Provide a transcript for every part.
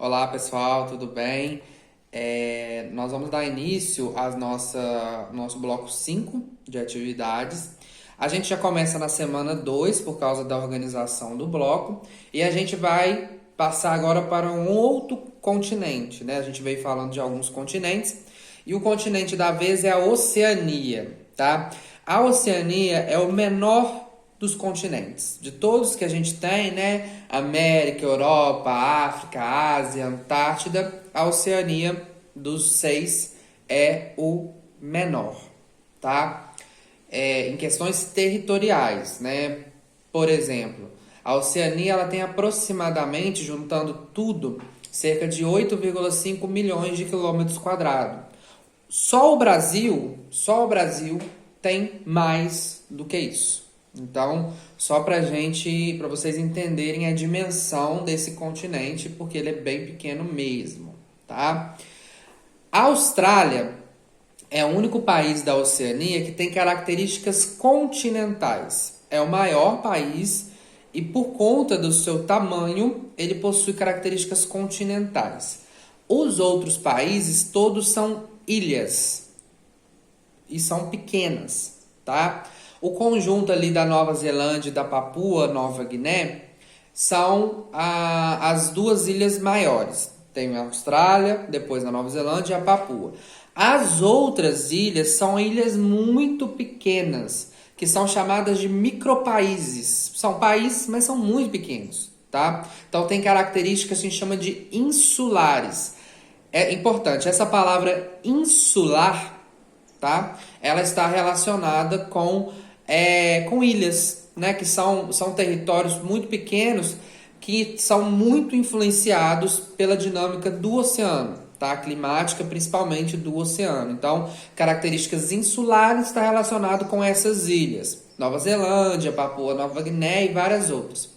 Olá pessoal, tudo bem? Nós vamos dar início ao nosso bloco 5 de atividades. A gente já começa na semana 2 por causa da organização do bloco e a gente vai passar agora para um outro continente, né? A gente veio falando de alguns continentes e o continente da vez é a Oceania, tá? A Oceania é o menor dos continentes, de todos que a gente tem, né? América, Europa, África, Ásia, Antártida, a Oceania dos 6 é o menor, tá? Em questões territoriais, né? Por exemplo, a Oceania ela tem aproximadamente, juntando tudo, cerca de 8,5 milhões de quilômetros quadrados. Só o Brasil tem mais do que isso. Então, só para vocês entenderem a dimensão desse continente, porque ele é bem pequeno mesmo, tá? A Austrália é o único país da Oceania que tem características continentais. É o maior país e, por conta do seu tamanho, ele possui características continentais. Os outros países todos são ilhas e são pequenas, tá? O conjunto ali da Nova Zelândia e da Papua Nova Guiné são as duas ilhas maiores. Tem a Austrália, depois a Nova Zelândia e a Papua. As outras ilhas são ilhas muito pequenas, que são chamadas de micropaíses. São países, mas são muito pequenos, tá? Então tem características que a gente chama de insulares. É importante, essa palavra insular, tá? Ela está relacionada com ilhas, né? Que são territórios muito pequenos que são muito influenciados pela dinâmica do oceano, tá? Climática, principalmente do oceano. Então, características insulares está relacionado com essas ilhas. Nova Zelândia, Papua Nova Guiné e várias outras.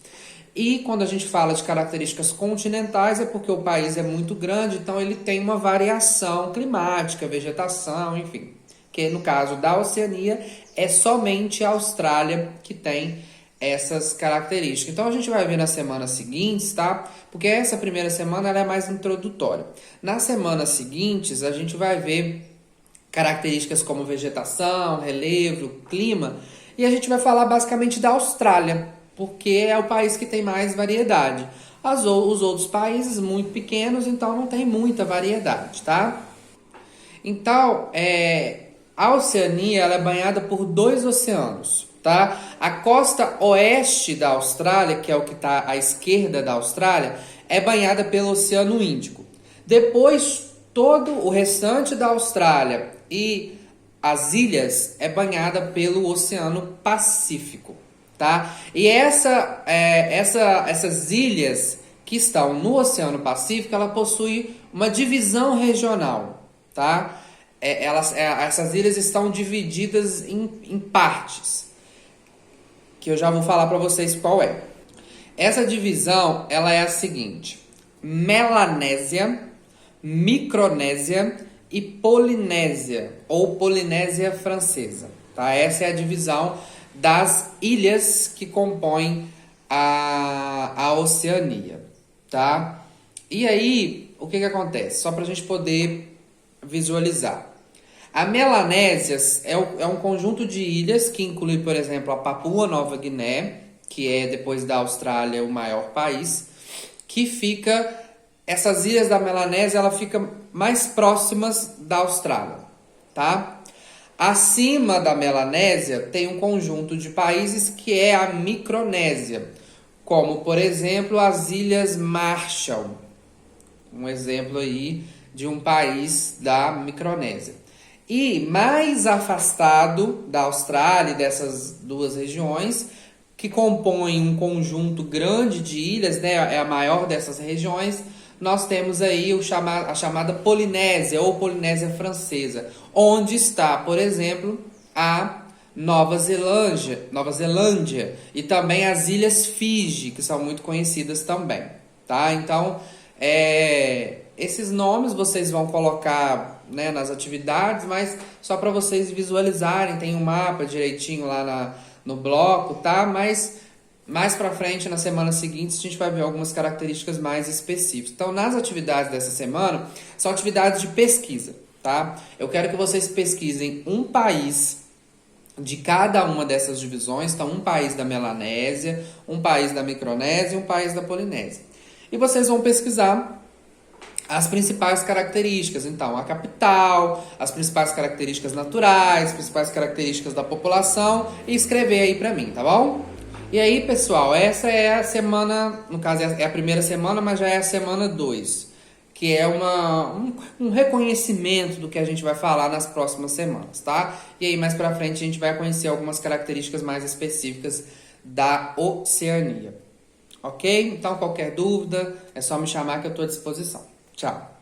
E quando a gente fala de características continentais é porque o país é muito grande, então ele tem uma variação climática, vegetação, enfim. Que no caso da Oceania é somente a Austrália que tem essas características. Então a gente vai ver nas semanas seguintes, tá? Porque essa primeira semana ela é mais introdutória. Nas semanas seguintes a gente vai ver características como vegetação, relevo, clima, e a gente vai falar basicamente da Austrália, porque é o país que tem mais variedade. Os outros países muito pequenos, então não tem muita variedade, tá? Então, a Oceania ela é banhada por dois oceanos, tá? A costa oeste da Austrália, que é o que está à esquerda da Austrália, é banhada pelo Oceano Índico. Depois, todo o restante da Austrália e as ilhas é banhada pelo Oceano Pacífico, tá? E essas ilhas que estão no Oceano Pacífico, ela possui uma divisão regional, tá? Essas ilhas estão divididas em partes, que eu já vou falar para vocês qual é. Essa divisão ela é a seguinte: Melanésia, Micronésia e Polinésia, ou Polinésia Francesa. Tá? Essa é a divisão das ilhas que compõem a Oceania. Tá? E aí, o que acontece? Só para a gente poder visualizar. A Melanésia é um conjunto de ilhas que inclui, por exemplo, a Papua Nova Guiné, que é, depois da Austrália, o maior país, que fica... Essas ilhas da Melanésia, ela fica mais próximas da Austrália, tá? Acima da Melanésia tem um conjunto de países que é a Micronésia, como, por exemplo, as Ilhas Marshall. Um exemplo aí de um país da Micronésia. E mais afastado da Austrália e dessas duas regiões, que compõem um conjunto grande de ilhas, né, é a maior dessas regiões, nós temos aí a chamada Polinésia ou Polinésia Francesa, onde está, por exemplo, a Nova Zelândia e também as Ilhas Fiji, que são muito conhecidas também, tá? Então, esses nomes vocês vão colocar, né, nas atividades, mas só para vocês visualizarem, tem um mapa direitinho lá no bloco, tá? Mas Mais pra frente, na semana seguinte, a gente vai ver algumas características mais específicas. Então, nas atividades dessa semana, são atividades de pesquisa, tá? Eu quero que vocês pesquisem um país de cada uma dessas divisões. Então, um país da Melanésia, um país da Micronésia e um país da Polinésia. E vocês vão pesquisar as principais características. Então, a capital, as principais características naturais, as principais características da população e escrever aí pra mim, tá bom? E aí, pessoal, essa é a semana, no caso é a primeira semana, mas já é a semana 2, que é um reconhecimento do que a gente vai falar nas próximas semanas, tá? E aí, mais pra frente, a gente vai conhecer algumas características mais específicas da Oceania. Ok? Então, qualquer dúvida, é só me chamar que eu estou à disposição. Tchau!